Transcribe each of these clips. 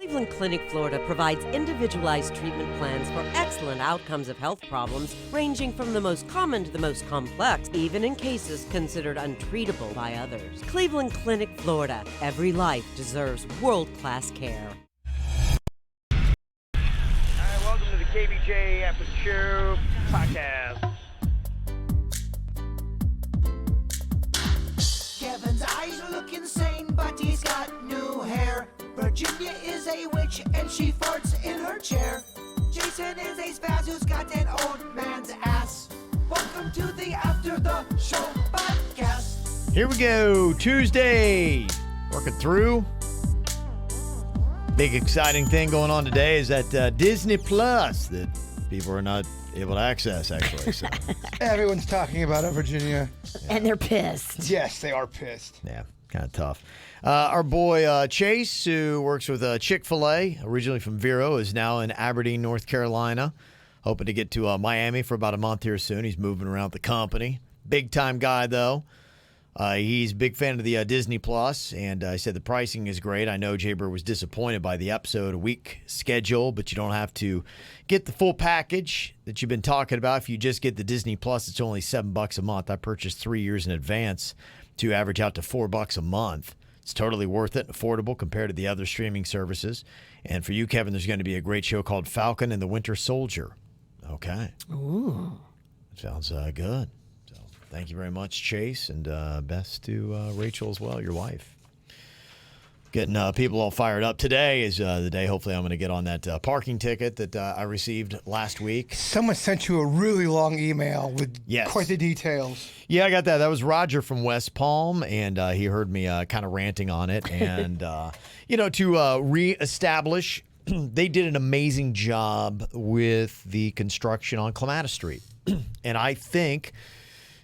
Cleveland Clinic, Florida provides individualized treatment plans for excellent outcomes of health problems ranging from the most common to the most complex, even in cases considered untreatable by others. Cleveland Clinic, Florida. Every life deserves world-class care. All right, welcome to the KVJ ATS Podcast. Kevin's eyes look insane, but he's got new hair. Virginia is a witch and she farts in her chair. Jason is a spaz who's got an old man's ass. Welcome to the After the Show Podcast. Here we go, Tuesday. Working through. Big exciting thing going on today is that Disney Plus that people are not able to access, actually. So. Everyone's talking about it, Virginia. And they're pissed. Yes, they are pissed. Yeah, kind of tough. Our boy Chase, who works with Chick-fil-A, originally from Vero, is now in Aberdeen, North Carolina. Hoping to get to Miami for about a month here soon. He's moving around the company. Big-time guy, though. He's a big fan of the Disney Plus, and I said the pricing is great. I know Jaber was disappointed by the episode-a-week schedule, but you don't have to get the full package that you've been talking about. If you just get the Disney Plus, it's only $7 a month. I purchased 3 years in advance to average out to $4 a month. It's totally worth it, affordable compared to the other streaming services. And for you, Kevin, there's going to be a great show called Falcon and the Winter Soldier. Okay. Ooh. Sounds good. So thank you very much, Chase, and best to Rachel as well, your wife. Getting people all fired up. Today is the day, hopefully, I'm going to get on that parking ticket that I received last week. Someone sent you a really long email with quite the details. Yeah, I got that. That was Roger from West Palm, and he heard me kind of ranting on it. And, to reestablish, they did an amazing job with the construction on Clematis Street. And I think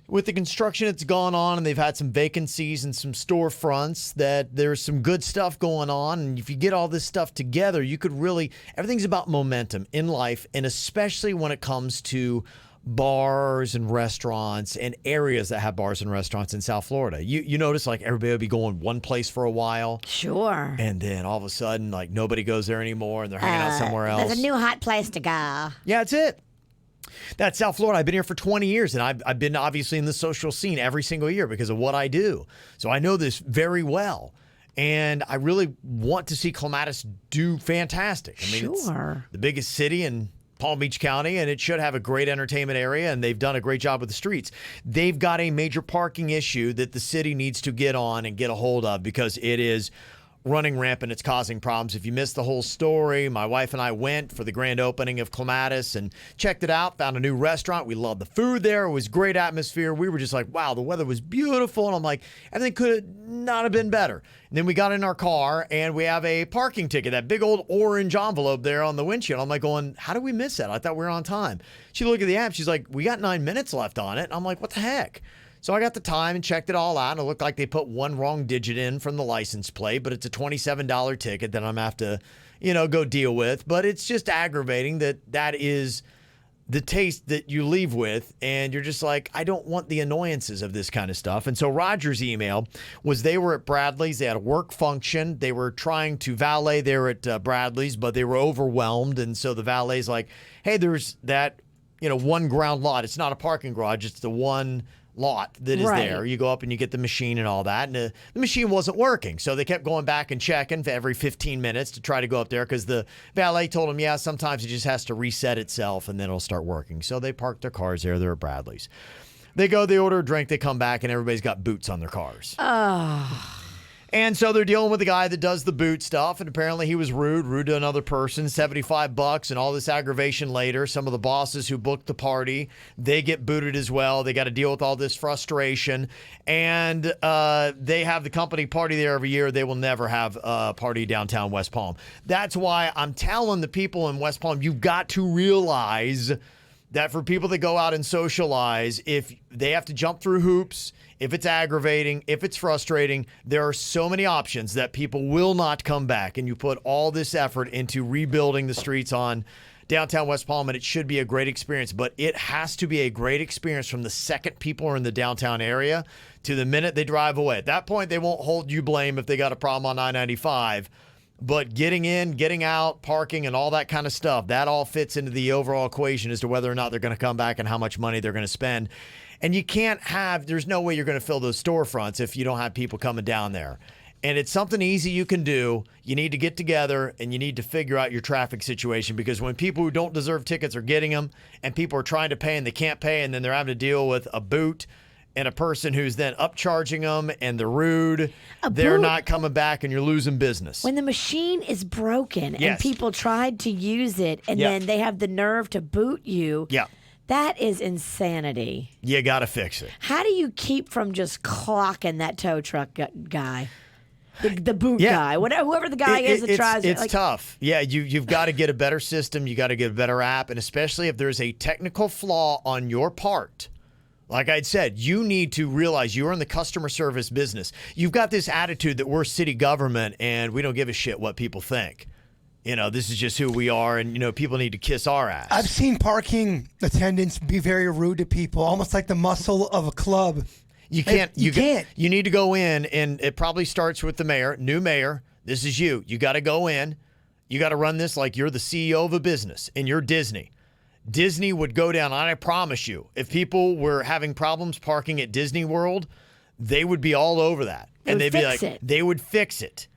with the construction that's gone on and they've had some vacancies and some storefronts, that there's some good stuff going on. And if you get all this stuff together, you could really, everything's about momentum in life, and especially when it comes to bars and restaurants and areas that have bars and restaurants in South Florida. You notice like everybody will be going one place for a while. Sure. And then all of a sudden, like nobody goes there anymore and they're hanging out somewhere else. There's a new hot place to go. Yeah, that's it. That's South Florida. I've been here for 20 years, and I've been obviously in the social scene every single year because of what I do. So I know this very well, and I really want to see Clematis do fantastic. I mean, It's the biggest city in Palm Beach County, and it should have a great entertainment area, and they've done a great job with the streets. They've got a major parking issue that the city needs to get on and get a hold of because it is running rampant. It's causing problems. If you missed the whole story, my wife and I went for the grand opening of Clematis and checked it out, found a new restaurant. We loved the food there. It was great atmosphere. We were just like, wow, the weather was beautiful. And I'm like, everything could not have been better. And then we got in our car and we have a parking ticket, that big old orange envelope there on the windshield. I'm like going, how did we miss that? I thought we were on time. She looked at the app. She's like, we got 9 minutes left on it. And I'm like, what the heck? So I got the time and checked it all out, and it looked like they put one wrong digit in from the license plate, but it's a $27 ticket that I'm going to have to, go deal with. But it's just aggravating that is the taste that you leave with, and you're just like, I don't want the annoyances of this kind of stuff. And so Roger's email was they were at Bradley's. They had a work function. They were trying to valet there at Bradley's, but they were overwhelmed. And so the valet's like, hey, there's that, one ground lot. It's not a parking garage. It's the one lot that is there. You go up and you get the machine and all that, and the machine wasn't working, so they kept going back and checking for every 15 minutes to try to go up there because the valet told them, yeah, sometimes it just has to reset itself and then it'll start working. So they parked their cars there. They're at Bradley's. They go, they order a drink, they come back, and everybody's got boots on their cars. And so they're dealing with the guy that does the boot stuff, and apparently he was rude to another person, $75, and all this aggravation later. Some of the bosses who booked the party, they get booted as well. They got to deal with all this frustration, and they have the company party there every year. They will never have a party downtown West Palm. That's why I'm telling the people in West Palm, you've got to realize that for people that go out and socialize, if they have to jump through hoops, if it's aggravating, if it's frustrating, there are so many options that people will not come back. And you put all this effort into rebuilding the streets on downtown West Palm, and it should be a great experience. But it has to be a great experience from the second people are in the downtown area to the minute they drive away. At that point, they won't hold you blame if they got a problem on I-95. But getting in, getting out, parking, and all that kind of stuff, that all fits into the overall equation as to whether or not they're going to come back and how much money they're going to spend. And you can't have, there's no way you're going to fill those storefronts if you don't have people coming down there. And it's something easy you can do. You need to get together and you need to figure out your traffic situation, because when people who don't deserve tickets are getting them and people are trying to pay and they can't pay, and then they're having to deal with a boot and a person who's then upcharging them and they're rude, they're not coming back and you're losing business. When the machine is broken Yes. and people tried to use it and then they have the nerve to boot you. Yeah. That is insanity. You got to fix it. How do you keep from just clocking that tow truck guy? The boot guy, whoever the guy is that tries it. It's tough. Yeah, you've got to get a better system. You got to get a better app. And especially if there's a technical flaw on your part, like I'd said, you need to realize you're in the customer service business. You've got this attitude that we're city government and we don't give a shit what people think. You know, this is just who we are, and, you know, people need to kiss our ass. I've seen parking attendants be very rude to people, almost like the muscle of a club. You can't. You can't. You need to go in, and it probably starts with the mayor, new mayor. This is you. You got to go in. You got to run this like you're the CEO of a business, and you're Disney. Disney would go down, and I promise you, if people were having problems parking at Disney World, they would be all over that. They would fix it. They would fix it.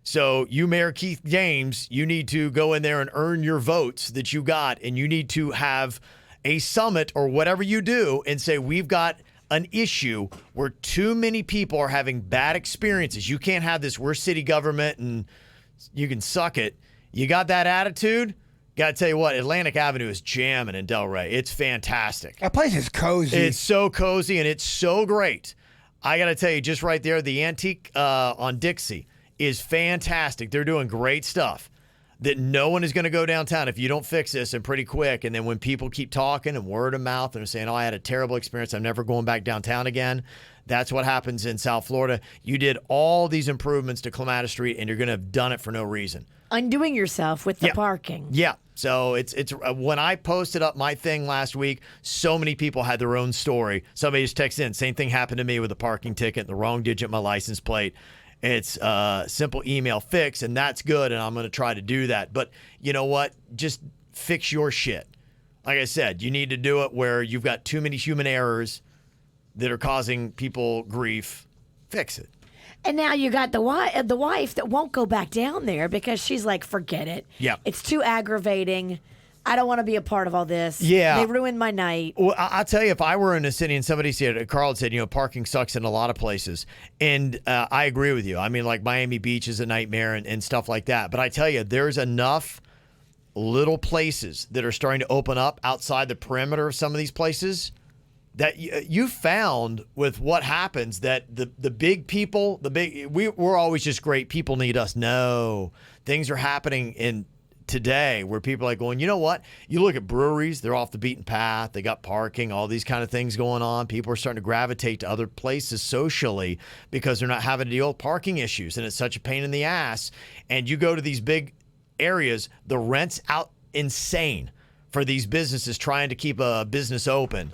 So you, Mayor Keith James, you need to go in there and earn your votes that you got, and you need to have a summit or whatever you do and say, we've got an issue where too many people are having bad experiences. You can't have this, we're city government and you can suck it. You got that attitude? Got to tell you what, Atlantic Avenue is jamming in Delray. It's fantastic. That place is cozy. It's so cozy and it's so great. I got to tell you, just right there, the Antique on Dixie is fantastic. They're doing great stuff. That no one is going to go downtown if you don't fix this, and pretty quick. And then when people keep talking and word of mouth and saying, oh, I had a terrible experience, I'm never going back downtown again. That's what happens in South Florida. You did all these improvements to Clematis Street, and you're going to have done it for no reason. Undoing yourself with the parking. Yeah. So it's when I posted up my thing last week, so many people had their own story. Somebody just texted in, same thing happened to me with a parking ticket, the wrong digit in my license plate. It's a simple email fix, and that's good, and I'm going to try to do that. But you know what? Just fix your shit. Like I said, you need to do it where you've got too many human errors that are causing people grief. Fix it. And now you got the wife that won't go back down there because she's like, forget it. Yeah. It's too aggravating. I don't want to be a part of all this. Yeah. They ruined my night. Well, I'll tell you, if I were in a city and somebody said, Carl said, you know, parking sucks in a lot of places. And I agree with you. I mean, like Miami Beach is a nightmare and stuff like that. But I tell you, there's enough little places that are starting to open up outside the perimeter of some of these places that you found with what happens that the big people, we're always just great. People need us. No, things are happening in today where people are like going, you know what? You look at breweries, they're off the beaten path. They got parking, all these kind of things going on. People are starting to gravitate to other places socially because they're not having to deal with parking issues. And it's such a pain in the ass. And you go to these big areas, the rent's out insane for these businesses trying to keep a business open.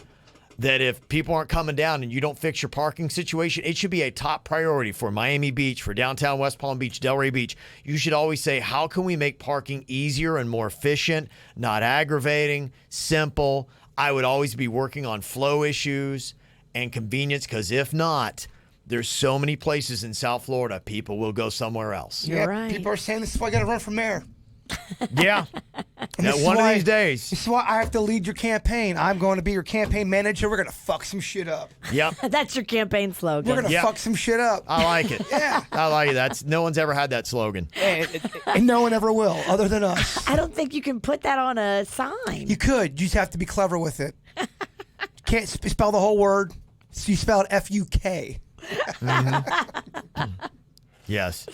That if people aren't coming down and you don't fix your parking situation, it should be a top priority for Miami Beach, for downtown West Palm Beach, Delray Beach. You should always say, how can we make parking easier and more efficient, not aggravating, simple? I would always be working on flow issues and convenience, because if not, there's so many places in South Florida, people will go somewhere else. You're right. People are saying this is why I got to run for mayor. Yeah. Now, one of these days. This is why I have to lead your campaign. I'm going to be your campaign manager. We're going to fuck some shit up. Yep. That's your campaign slogan. We're going to fuck some shit up. I like it. Yeah. I like it. That's no one's ever had that slogan. And no one ever will, other than us. I don't think you can put that on a sign. You could. You just have to be clever with it. You can't spell the whole word. So you spell it F-U-K. Mm-hmm. Yes.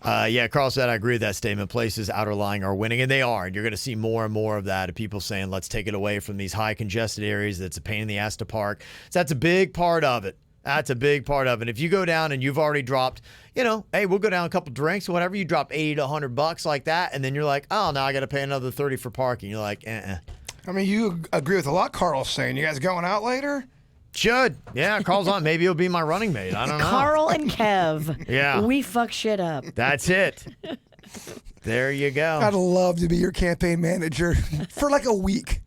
Yeah, Carl said, I agree with that statement. Places outer lying are winning, and they are. And you're going to see more and more of that of people saying, let's take it away from these high congested areas. That's a pain in the ass to park. So that's a big part of it. That's a big part of it. If you go down and you've already dropped, you know, hey, we'll go down a couple drinks or whatever. You drop $80 to $100 like that, and then you're like, oh, now I got to pay another $30 for parking. You're like, I mean, you agree with a lot Carl's saying. You guys going out later? Should. Yeah, Carl's on. Maybe he'll be my running mate. I don't know. Carl and Kev. Yeah. We fuck shit up. That's it. There you go. I'd love to be your campaign manager for like a week.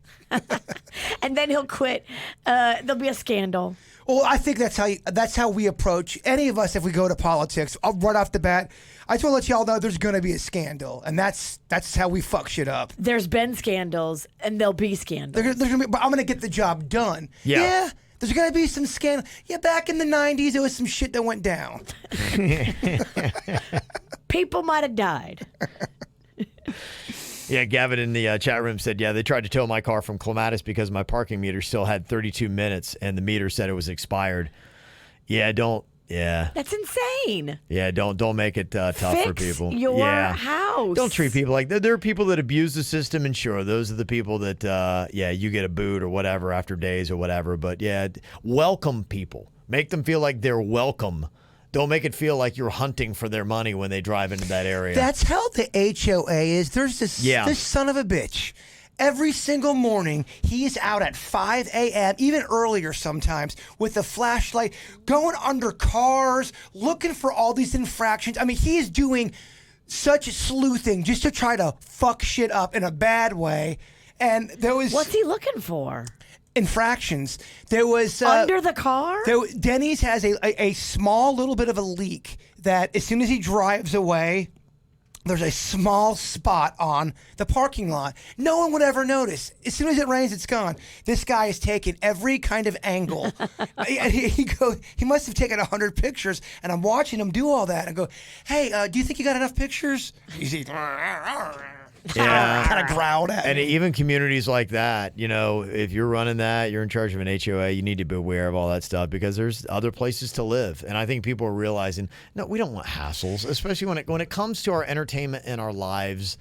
And then he'll quit. There'll be a scandal. Well, I think that's how we approach any of us if we go to politics. Right off the bat, I just want to let y'all know there's going to be a scandal, and that's how we fuck shit up. There's been scandals, and there'll be scandals. But I'm going to get the job done. Yeah. There's going to be some scandal. Yeah, back in the 90s, there was some shit that went down. People might have died. Yeah, Gavin in the chat room said, yeah, they tried to tow my car from Clematis because my parking meter still had 32 minutes and the meter said it was expired. Yeah, That's insane. Yeah, don't make it tough for people. Fix your house. Don't treat people like that. There are people that abuse the system, and sure, those are the people that, you get a boot or whatever after days or whatever. But yeah, welcome people. Make them feel like they're welcome. Don't make it feel like you're hunting for their money when they drive into that area. That's how the HOA is. There's this son of a bitch. Every single morning, he's out at 5 a.m., even earlier sometimes, with a flashlight, going under cars, looking for all these infractions. I mean, he is doing such sleuthing just to try to fuck shit up in a bad way. And there was... What's he looking for? Infractions. There was... under the car? Denny's has a small little bit of a leak that as soon as he drives away... There's a small spot on the parking lot. No one would ever notice. As soon as it rains, it's gone. This guy has taken every kind of angle. He must have taken 100 pictures, and I'm watching him do all that. I go, hey, do you think you got enough pictures? He's kind of growled at me. And even communities like that, if you're running that, you're in charge of an HOA, you need to be aware of all that stuff because there's other places to live. And I think people are realizing, no, we don't want hassles, especially when it comes to our entertainment and our lives,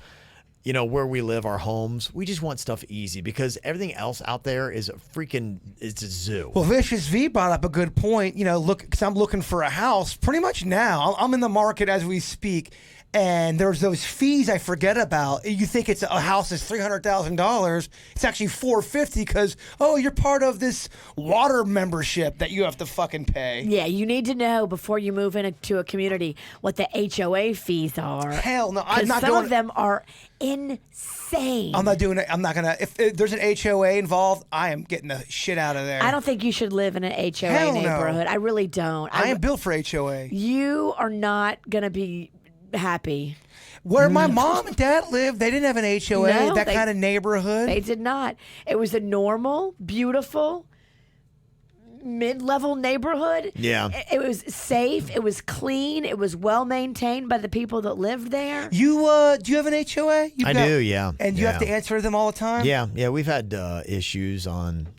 where we live, our homes. We just want stuff easy because everything else out there is it's a zoo. Well, Vicious V brought up a good point, because I'm looking for a house pretty much now. I'm in the market as we speak. And there's those fees I forget about. You think it's a house is $300,000. It's actually $450 because, you're part of this water membership that you have to fucking pay. Yeah, you need to know before you move into a community what the HOA fees are. Hell no, I'm not doing it. Some of them are insane. I'm not doing it. I'm not going to. If there's an HOA involved, I am getting the shit out of there. I don't think you should live in an HOA neighborhood. No. I really don't. I am built for HOA. You are not going to be happy. Where my mom and dad lived, they didn't have an HOA, kind of neighborhood. They did not. It was a normal, beautiful, mid-level neighborhood. Yeah. It was safe. It was clean. It was well maintained by the people that lived there. Do you have an HOA? I do, yeah. And you have to answer them all the time? Yeah. We've had issues on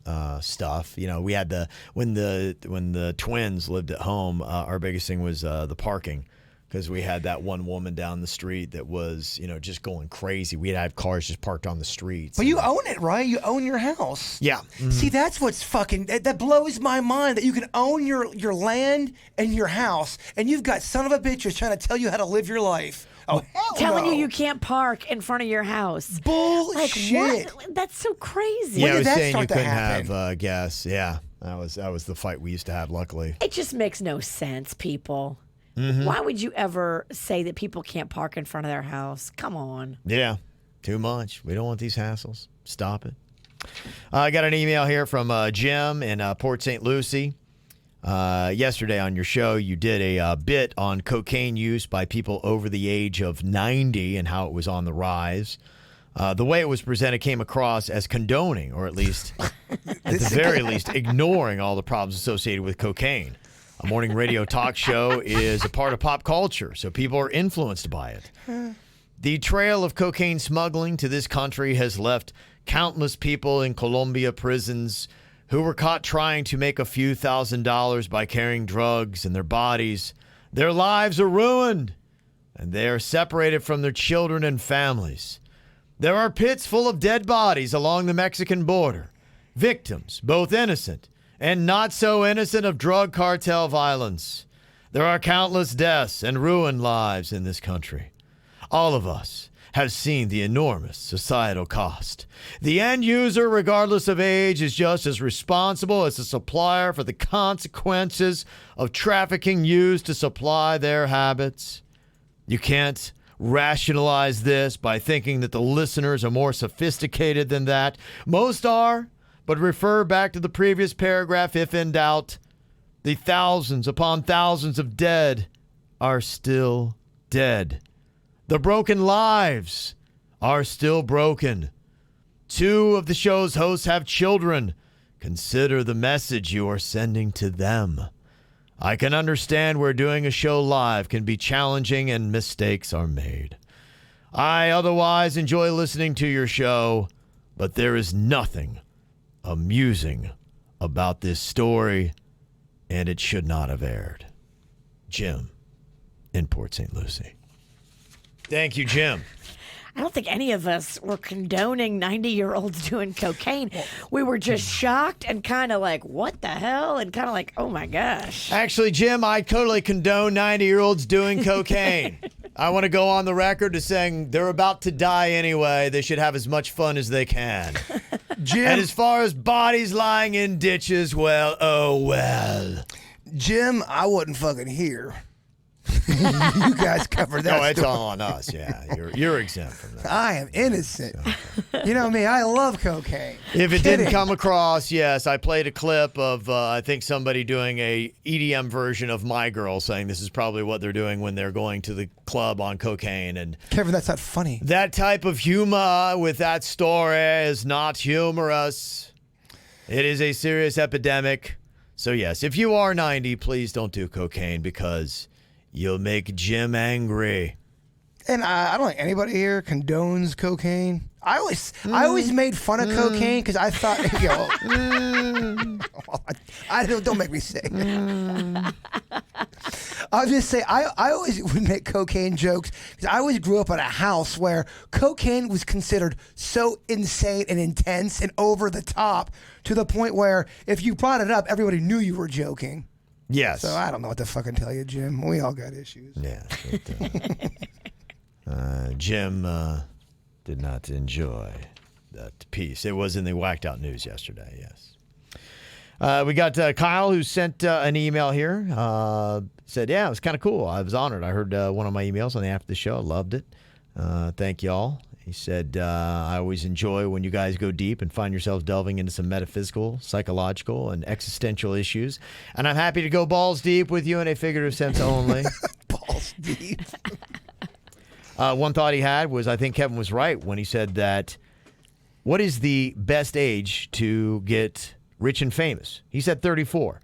stuff. We had when the twins lived at home, our biggest thing was the parking. Because we had that one woman down the street that was, just going crazy. We'd have cars just parked on the streets. But you own it, right? You own your house. Yeah. Mm-hmm. See, that's what's that blows my mind, that you can own your land and your house, and you've got son of a bitches trying to tell you how to live your life. Oh, hell telling no. you can't park in front of your house. Bullshit. What? That's so crazy. Yeah, I was that saying you start to couldn't happen? have gas. Yeah, that was the fight we used to have, luckily. It just makes no sense, people. Mm-hmm. Why would you ever say that people can't park in front of their house? Come on. Yeah, too much. We don't want these hassles. Stop it. I got an email here from Jim in Port St. Lucie. Yesterday on your show, you did a bit on cocaine use by people over the age of 90 and how it was on the rise. The way it was presented came across as condoning, or at least, at the very least, ignoring all the problems associated with cocaine. A morning radio talk show is a part of pop culture, so people are influenced by it. The trail of cocaine smuggling to this country has left countless people in Colombia prisons who were caught trying to make a few $1,000s by carrying drugs in their bodies. Their lives are ruined, and they are separated from their children and families. There are pits full of dead bodies along the Mexican border, victims, both innocent and not so innocent, of drug cartel violence. There are countless deaths and ruined lives in this country. All of us have seen the enormous societal cost. The end user, regardless of age, is just as responsible as the supplier for the consequences of trafficking used to supply their habits. You can't rationalize this by thinking that the listeners are more sophisticated than that. Most are, but refer back to the previous paragraph if in doubt. The thousands upon thousands of dead are still dead. The broken lives are still broken. 2 of the show's hosts have children. Consider the message you are sending to them. I can understand where doing a show live can be challenging and mistakes are made. I otherwise enjoy listening to your show, but there is nothing amusing about this story, and it should not have aired. Jim in Port St. Lucie. Thank you, Jim. I don't think any of us were condoning 90-year-olds doing cocaine. We were just shocked and kind of like, what the hell? And kind of like, oh, my gosh. Actually, Jim, I totally condone 90-year-olds doing cocaine. I want to go on the record as saying they're about to die anyway. They should have as much fun as they can. Jim, And as far as bodies lying in ditches, well, oh, well. Jim, I wasn't fucking here. You guys covered that. No, it's story. all on us. Yeah, you're exempt from that. I am innocent. You know me, I love cocaine. If it Kidding. didn't come across, yes, I played a clip of, I think, somebody doing a EDM version of My Girl saying this is probably what they're doing when they're going to the club on cocaine. And Kevin, that's not funny. that type of humor with that story is not humorous. It is a serious epidemic. So, yes, if you are 90, please don't do cocaine because you'll make Jim angry. And I don't think anybody here condones cocaine. I always made fun of cocaine because I thought, don't make me say that. I'll just say I always would make cocaine jokes because I always grew up in a house where cocaine was considered so insane and intense and over the top to the point where if you brought it up, everybody knew you were joking. Yes. So I don't know what to fucking tell you, Jim. We all got issues. Yeah. Jim did not enjoy that piece. It was in the Whacked Out News yesterday, yes. We got Kyle who sent an email here. Said, yeah, it was kind of cool. I was honored. I heard one of my emails on the after the show. I loved it. Thank y'all. He said, I always enjoy when you guys go deep and find yourselves delving into some metaphysical, psychological, and existential issues. And I'm happy to go balls deep with you in a figurative sense only. Balls deep. One thought he had was, I think Kevin was right when he said that, what is the best age to get rich and famous? He said 34.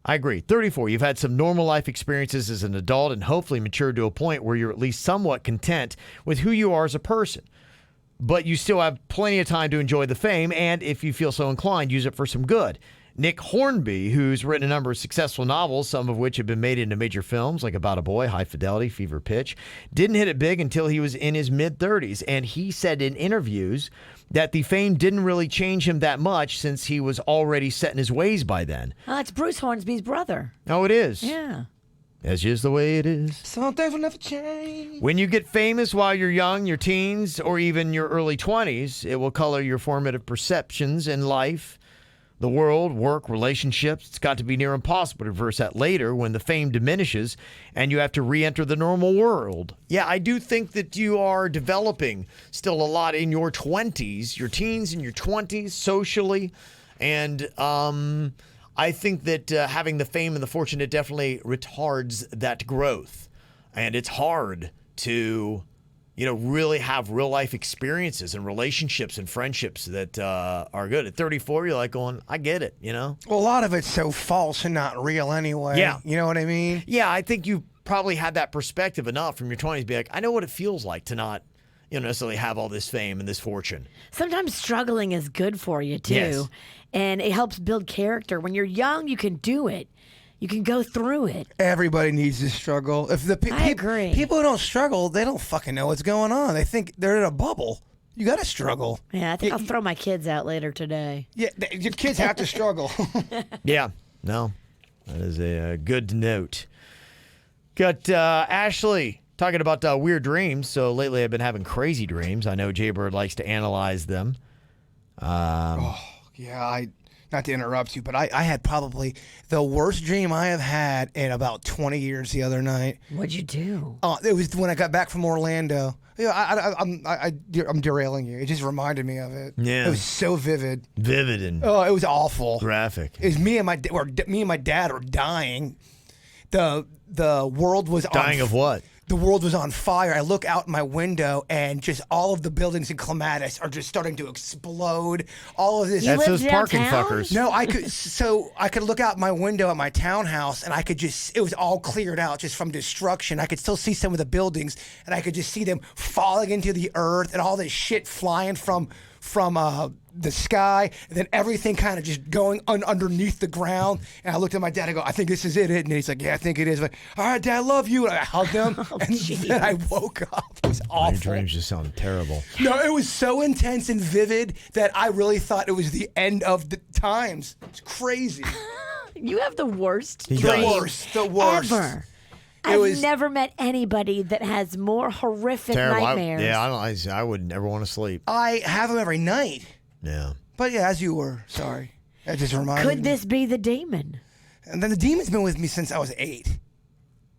I agree. 34. You've had some normal life experiences as an adult and hopefully matured to a point where you're at least somewhat content with who you are as a person. But you still have plenty of time to enjoy the fame, and if you feel so inclined, use it for some good. Nick Hornby, who's written a number of successful novels, some of which have been made into major films, like About a Boy, High Fidelity, Fever Pitch, didn't hit it big until he was in his mid-30s. And he said in interviews that the fame didn't really change him that much since he was already set in his ways by then. It's Bruce Hornsby's brother. Oh, it is? Yeah. That's just the way it is. Some things will never change. When you get famous while you're young, your teens, or even your early 20s, it will color your formative perceptions in life, the world, work, relationships. It's got to be near impossible to reverse that later when the fame diminishes and you have to re-enter the normal world. Yeah, I do think that you are developing still a lot in your 20s, your teens and your 20s socially. And I think that having the fame and the fortune, it definitely retards that growth. And it's hard to, really have real life experiences and relationships and friendships that are good. At 34, you're like going, I get it, Well, a lot of it's so false and not real anyway. Yeah. You know what I mean? Yeah, I think you probably had that perspective enough from your 20s to be like, I know what it feels like to not necessarily have all this fame and this fortune. Sometimes struggling is good for you, too. Yes. And it helps build character. When you're young, you can do it. You can go through it. Everybody needs to struggle. If the I agree. People who don't struggle, they don't fucking know what's going on. They think they're in a bubble. You got to struggle. Yeah, I think I'll throw my kids out later today. Yeah, your kids have to struggle. Yeah, no, that is a good note. Got Ashley talking about weird dreams. So lately I've been having crazy dreams. I know Jaybird likes to analyze them. Yeah, not to interrupt you, but I had probably the worst dream I have had in about 20 years the other night. What'd you do? It was when I got back from Orlando. Yeah, I'm derailing you. It just reminded me of it. Yeah. It was so vivid. Vivid and Oh, it was awful. graphic. It was me and my dad were dying. The world was Dying of what? The world was on fire. I look out my window and just all of the buildings in Clematis are just starting to explode. All of this. You That's live those parking downtown? fuckers. No, I could look out my window at my townhouse and I could just, it was all cleared out just from destruction. I could still see some of the buildings and I could just see them falling into the earth and all this shit flying from the sky, and then everything kind of just going underneath the ground. And I looked at my dad. I go, I think this is it. And he's like, yeah, I think it is. I'm like, all right, Dad, I love you. And I hugged him. And then I woke up. It was awful. Your dreams just sound terrible. No, it was so intense and vivid that I really thought it was the end of the times. It's crazy. You have the worst He The does. dreams worst. The worst. ever. It I've was never met anybody that has more horrific Terrible. nightmares. I would never want to sleep. I have them every night. Yeah. But yeah, as you were. Sorry. That just reminded me. Could this be the demon? And then the demon's been with me since I was 8.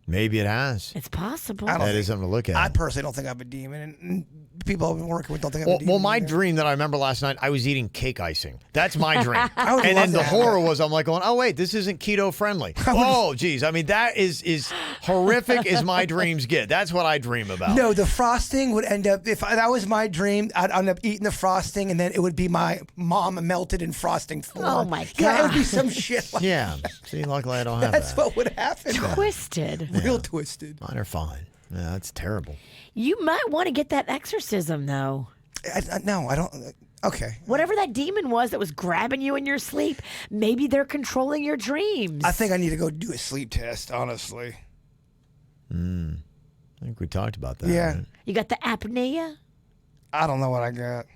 Maybe it has. It's possible. I don't That is something to look at. I personally don't think I'm a demon, and people I've been working with don't think I'm a Well, demon. my either. dream that I remember last night, I was eating cake icing. That's my dream. I would And love then the to have horror that. was, I'm like going, oh wait, this isn't keto friendly. Oh, geez. I mean, that is horrific as my dreams get. That's what I dream about. No, the frosting would end up, that was my dream, I'd end up eating the frosting, and then it would be my mom melted in frosting form. Oh, my Yeah, it would be God. some shit like Yeah. See, luckily I don't have that's that. what would happen. Twisted. Real twisted. Mine are fine. Yeah, that's terrible. You might want to get that exorcism, though. No, I don't. Okay. Whatever that demon was that was grabbing you in your sleep, maybe they're controlling your dreams. I think I need to go do a sleep test, honestly. I think we talked about that. Yeah. right? You got the apnea? I don't know what I got.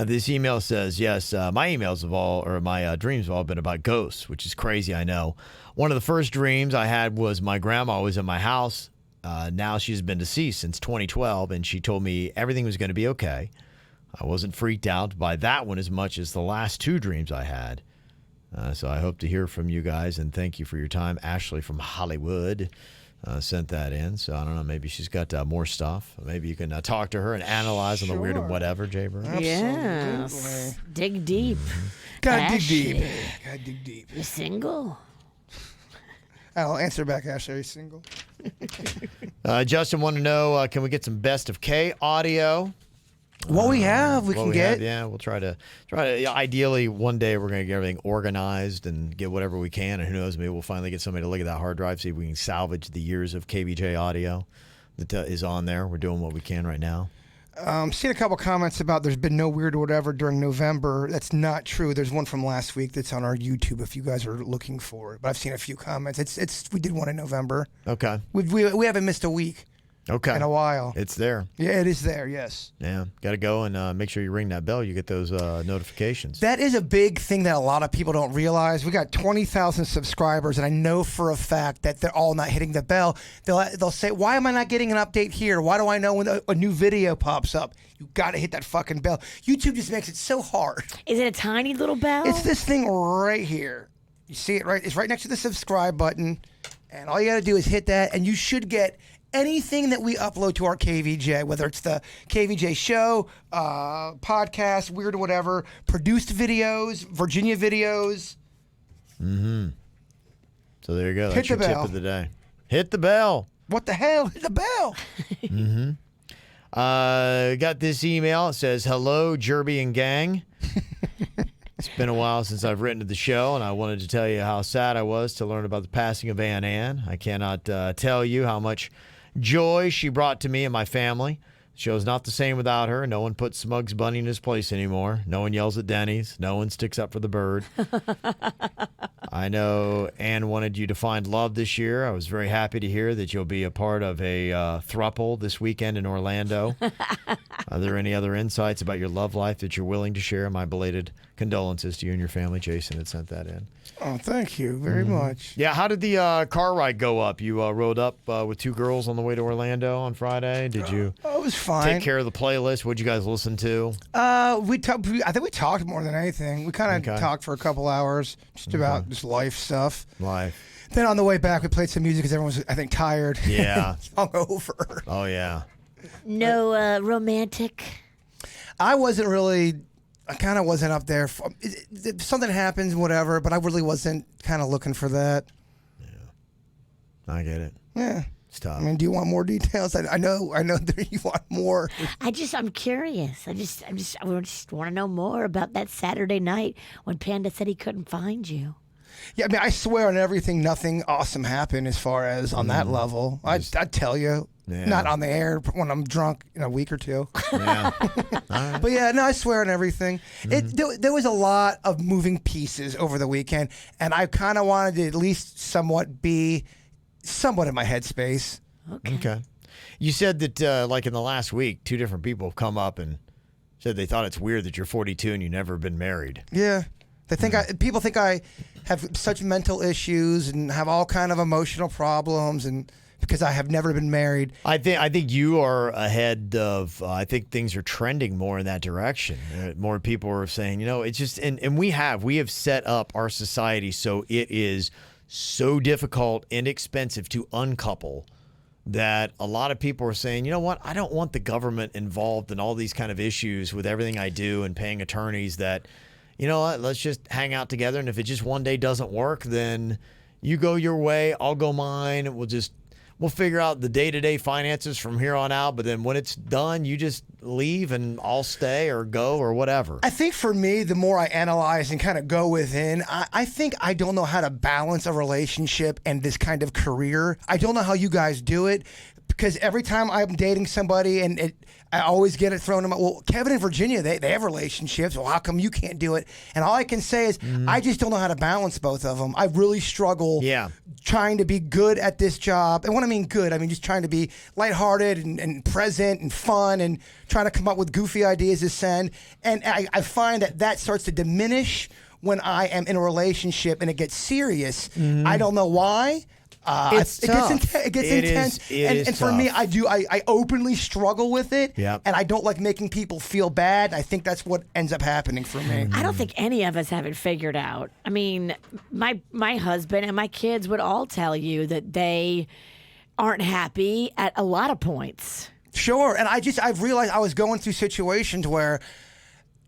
This email says, yes, my emails have all, or my dreams have all been about ghosts, which is crazy, I know. One of the first dreams I had was my grandma was in my house. Now she's been deceased since 2012, and she told me everything was going to be okay. I wasn't freaked out by that one as much as the last 2 dreams I had. So I hope to hear from you guys, and thank you for your time. Ashley from Hollywood sent that in. So I don't know, maybe she's got more stuff. Maybe you can talk to her and analyze on the weird and whatever, Jaybird. Yes. Dig deep. Gotta dig deep. Ashley. Gotta dig deep. You single? I'll answer back, Ashley. Are you single? Justin wanted to know, can we get some best of K audio? What we have, we What can we get. have, yeah, we'll try to. Yeah, ideally, one day we're going to get everything organized and get whatever we can. And who knows, maybe we'll finally get somebody to look at that hard drive, see if we can salvage the years of KVJ audio that is on there. We're doing what we can right now. Seen a couple comments about there's been no weird or whatever during November. That's not true. There's one from last week that's on our YouTube if you guys are looking for it. But I've seen a few comments. We did one in November. Okay. We haven't missed a week Okay. in a while. It's there. Yeah, it is there. Yes. Yeah. Got to go and make sure you ring that bell. You get those notifications. That is a big thing that a lot of people don't realize. We got 20,000 subscribers, and I know for a fact that they're all not hitting the bell. They'll say, "Why am I not getting an update here? Why do I know when a new video pops up?" You got to hit that fucking bell. YouTube just makes it so hard. Is it a tiny little bell? It's this thing right here. You see it right? It's right next to the subscribe button, and all you got to do is hit that, and you should get anything that we upload to our KVJ, whether it's the KVJ show, podcast, weird or whatever, produced videos, Virginia videos. So there you go. Hit That's the your tip bell. of the day. Hit the bell. What the hell? Hit the bell. Got this email. It says, hello, Jerby and gang. It's been a while since I've written to the show, and I wanted to tell you how sad I was to learn about the passing of Ann Ann. I cannot tell you how much joy she brought to me and my family. The show's not the same without her. No one puts Smugs Bunny in his place anymore. No one yells at Denny's. No one sticks up for the bird. I know Ann wanted you to find love this year. I was very happy to hear that you'll be a part of a throuple this weekend in Orlando. Are there any other insights about your love life that you're willing to share? My belated condolences to you and your family. Jason had sent that in. Oh, thank you very much. Yeah, how did the car ride go up? You rode up with two girls on the way to Orlando on Friday. Did you Oh, it was fine. take care of the playlist? What'd you guys listen to? I think we talked more than anything. We kind of talked for a couple hours just about just life stuff. Live. Then on the way back, we played some music because everyone was, I think, tired. Yeah. Hungover. Oh, yeah. No romantic. I wasn't really. I kind of wasn't up there. Something happens, whatever, but I really wasn't kind of looking for that. I get it. Yeah. It's tough. I mean, do you want more details? I know that you want more. I'm curious. I just want to know more about that Saturday night when Panda said he couldn't find you. Yeah, I mean, I swear on everything, nothing awesome happened as far as on that level. I'd tell you. Yeah. Not on the air when I'm drunk in a week or two. Yeah. But yeah, no, I swear on everything. There was a lot of moving pieces over the weekend, and I kind of wanted to at least somewhat be in my headspace. Okay. You said that, like in the last week, two different people have come up and said they thought it's weird that you're 42 and you've never been married. Yeah. They think people think I have such mental issues and have all kind of emotional problems, and because I have never been married. I think you are ahead of. I think things are trending more in that direction. More people are saying, it's just, and we have set up our society so it is so difficult and expensive to uncouple that a lot of people are saying, you know what, I don't want the government involved in all these kind of issues with everything I do and paying attorneys. That, you know what, let's just hang out together, and if it just one day doesn't work, then you go your way, I'll go mine. We'll figure out the day-to-day finances from here on out, but then when it's done, you just leave and I'll stay or go or whatever. I think for me, the more I analyze and kind of go within, I think I don't know how to balance a relationship and this kind of career. I don't know how you guys do it, because every time I'm dating somebody I always get it thrown in my, well, Kevin and Virginia, they have relationships. Well, how come you can't do it? And all I can say is I just don't know how to balance both of them. I really struggle trying to be good at this job. And when I mean good, I mean just trying to be lighthearted and present and fun and trying to come up with goofy ideas to send. And I find that starts to diminish when I am in a relationship and it gets serious. I don't know why. It's tough. It gets intense. And for me, I openly struggle with it. Yep. And I don't like making people feel bad. I think that's what ends up happening for me. I don't think any of us have it figured out. I mean, my husband and my kids would all tell you that they aren't happy at a lot of points. Sure. And I've realized I was going through situations where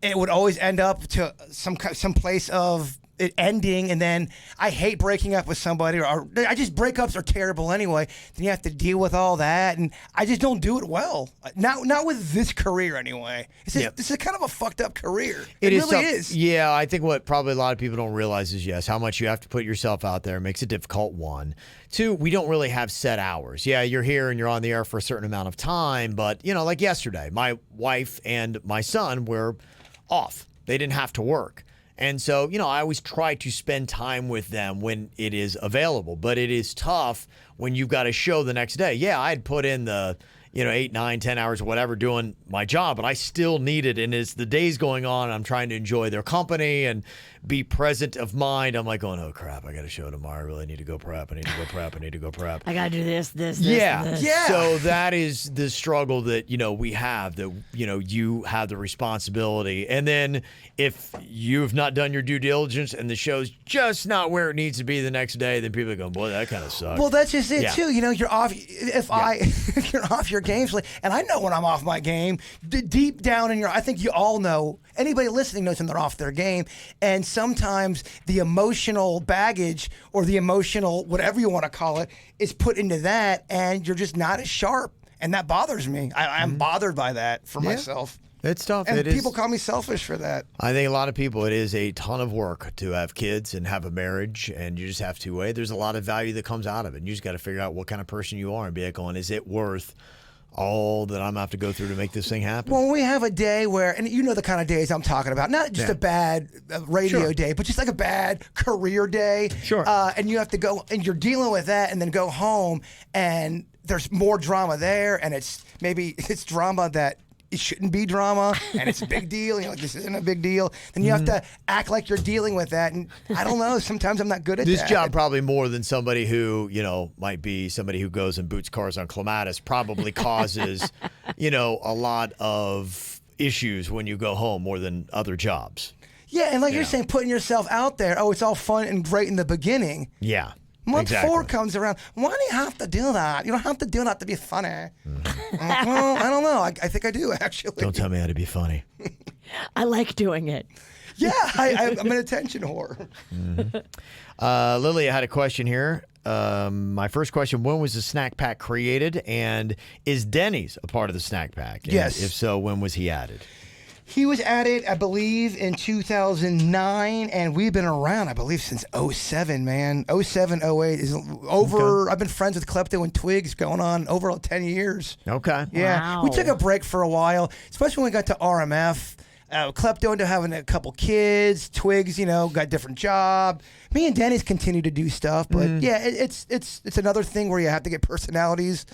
it would always end up to some place of it ending, and then I hate breaking up with somebody, or I just, breakups are terrible anyway. Then you have to deal with all that, and I just don't do it well. Not with this career anyway. This is kind of a fucked up career. It really is. Yeah, I think what probably a lot of people don't realize is, yes, how much you have to put yourself out there makes it difficult, one. Two, we don't really have set hours. Yeah, you're here and you're on the air for a certain amount of time, but, like yesterday, my wife and my son were off. They didn't have to work. And so, I always try to spend time with them when it is available. But it is tough when you've got a show the next day. Yeah, I'd put in the, 8, 9, 10 hours or whatever doing my job, but I still need it. And as the day's going on, I'm trying to enjoy their company and be present of mind. I'm like, oh crap, I got a show tomorrow. I really need to go prep. I need to go prep. I got to do this, and this. Yeah. So that is the struggle that, we have, that, you have the responsibility. And then if you've not done your due diligence and the show's just not where it needs to be the next day, then people are going, boy, that kind of sucks. Well, that's just it too. You're off. If you're off your game, and I know when I'm off my game, deep down in I think you all know, anybody listening knows when they're off their game. And sometimes the emotional baggage, or the emotional, whatever you want to call it, is put into that, and you're just not as sharp. And that bothers me. I'm bothered by that for myself. It's tough. And people call me selfish for that. I think a lot of people, it is a ton of work to have kids and have a marriage, and you just have to there's a lot of value that comes out of it. And you just got to figure out what kind of person you are and be like, is it worth all that I'm going to have to go through to make this thing happen. When we have a day where, and you know the kind of days I'm talking about, not just a bad radio day, but just like a bad career day. Sure. And you have to go, and you're dealing with that, and then go home, and there's more drama there, and it's drama that it shouldn't be drama, and it's a big deal. You're like, this isn't a big deal. Then you have to act like you're dealing with that, and I don't know. Sometimes I'm not good at this that. job probably more than somebody who, might be somebody who goes and boots cars on Clematis probably causes, a lot of issues when you go home more than other jobs. Yeah, and like you're saying, putting yourself out there, it's all fun and great in the beginning. Yeah. Month 4 comes around. Why do you have to do that? You don't have to do that to be funny. Well, I don't know. I think I do, actually. Don't tell me how to be funny. I like doing it. Yeah, I'm an attention whore. Lily, I had a question here. My first question, when was the snack pack created? And is Denny's a part of the snack pack? And yes. If so, when was he added? He was added, I believe, in 2009, and we've been around, I believe, since 07, man. 07, 08 is over. Okay. I've been friends with Klepto and Twigs going on over 10 years. Okay. Yeah. Wow. We took a break for a while, especially when we got to RMF. Klepto into having a couple kids. Twigs, got a different job. Me and Denny's continue to do stuff, but it's another thing where you have to get personalities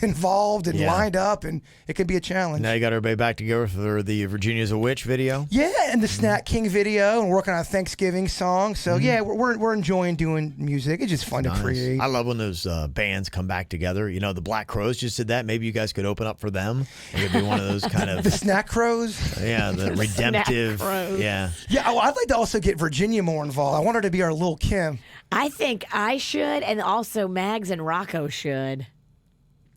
involved and lined up, and it can be a challenge. Now you got everybody back together for the Virginia's a Witch video. Yeah, and the Snack King video, and working on a Thanksgiving song. So we're enjoying doing music. It's just fun to create. I love when those bands come back together. The Black Crows just did that. Maybe you guys could open up for them. It could be one of those kind of the Snack Crows. Yeah, the redemptive. Yeah. Yeah. I'd like to also get Virginia more involved. I want her to be our Lil Kim. I think I should, and also Mags and Rocco should.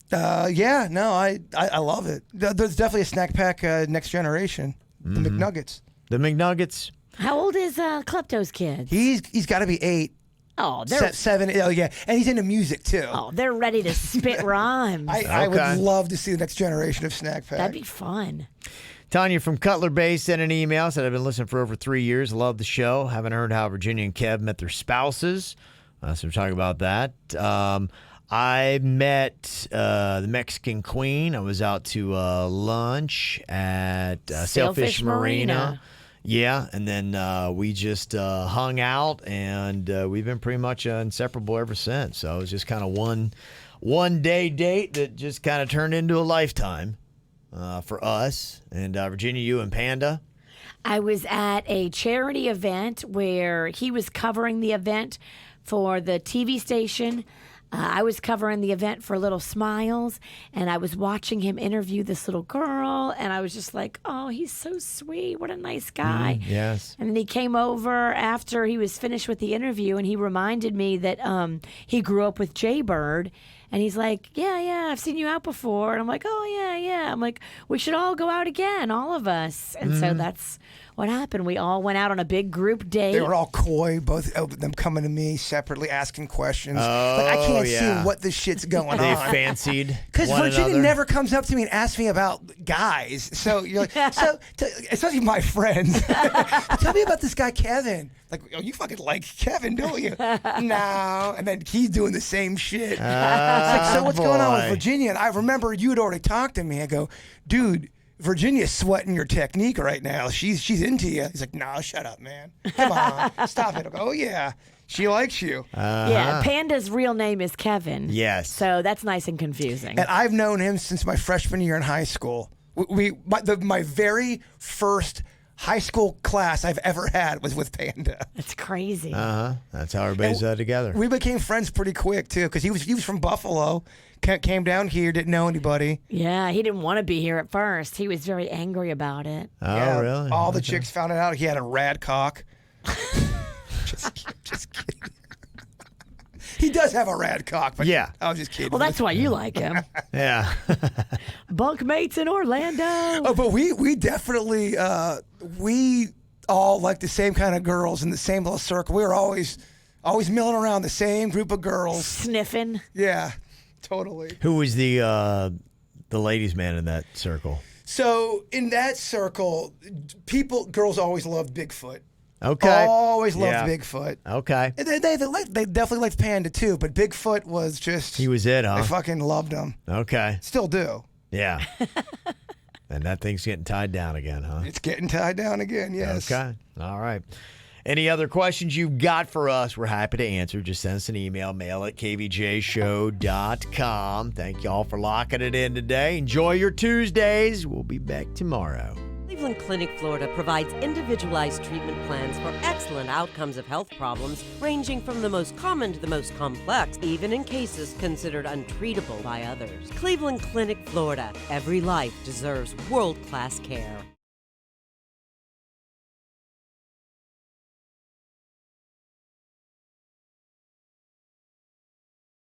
Yeah, no, I love it. There's definitely a snack pack next generation. The McNuggets. The McNuggets. How old is Klepto's kid? He's got to be 8. Oh, they're 7. Oh, yeah, and he's into music too. Oh, they're ready to spit rhymes. I would love to see the next generation of snack pack. That'd be fun. Tanya from Cutler Bay sent an email, said, I've been listening for over 3 years. Love the show. Haven't heard how Virginia and Kev met their spouses. So we're talking about that. I met the Mexican Queen. I was out to lunch at Sailfish Marina. Yeah, and then we just hung out, and we've been pretty much inseparable ever since. So it was just kind of one day date that just kind of turned into a lifetime. For us. And Virginia, you and Panda? I was at a charity event where he was covering the event for the TV station. I was covering the event for Little Smiles, and I was watching him interview this little girl, and I was just like, oh, he's so sweet. What a nice guy. Yes. And then he came over after he was finished with the interview, and he reminded me that he grew up with Jay Bird. And he's like, yeah, I've seen you out before. And I'm like, oh, yeah. I'm like, we should all go out again, all of us. And so that's what happened. We all went out on a big group date. They were all coy, both of them coming to me separately, asking questions. I can't see what this shit's going on. They fancied because Virginia another. never comes up to me and asks me about guys. So you're like, especially my friends. Tell me about this guy, Kevin. Like, oh, you fucking like Kevin, don't you? No. And then he's doing the same shit. It's like, so what's going on with Virginia? And I remember you had already talked to me. I go, dude, Virginia's sweating your technique right now. She's into you. He's like, no, shut up, man. Come on, stop it. I go, oh, yeah. She likes you. Yeah, Panda's real name is Kevin. Yes. So that's nice and confusing. And I've known him since my freshman year in high school. My very first high school class I've ever had was with Panda. That's crazy. That's how everybody's together. We became friends pretty quick too, because he was from Buffalo, came down here, didn't know anybody. Yeah, he didn't want to be here at first. He was very angry about it. Oh, yeah, really? All the chicks found out he had a rad cock. just kidding. He does have a rad cock, but yeah, I was just kidding. Well, that's why you like him. Yeah. Bunkmates in Orlando. Oh, but we definitely we all like the same kind of girls in the same little circle. We were always milling around the same group of girls. Sniffing. Yeah, totally. Who was the ladies' man in that circle? So in that circle, girls always loved Bigfoot. Okay. Always loved Bigfoot. Okay. And they definitely liked Panda too, but Bigfoot was just... He was it, huh? I fucking loved him. Okay. Still do. Yeah. And that thing's getting tied down again, huh? It's getting tied down again, yes. Okay. All right. Any other questions you've got for us, we're happy to answer. Just send us an email, mail@kvjshow.com. Thank you all for locking it in today. Enjoy your Tuesdays. We'll be back tomorrow. Cleveland Clinic, Florida provides individualized treatment plans for excellent outcomes of health problems, ranging from the most common to the most complex, even in cases considered untreatable by others. Cleveland Clinic, Florida. Every life deserves world-class care.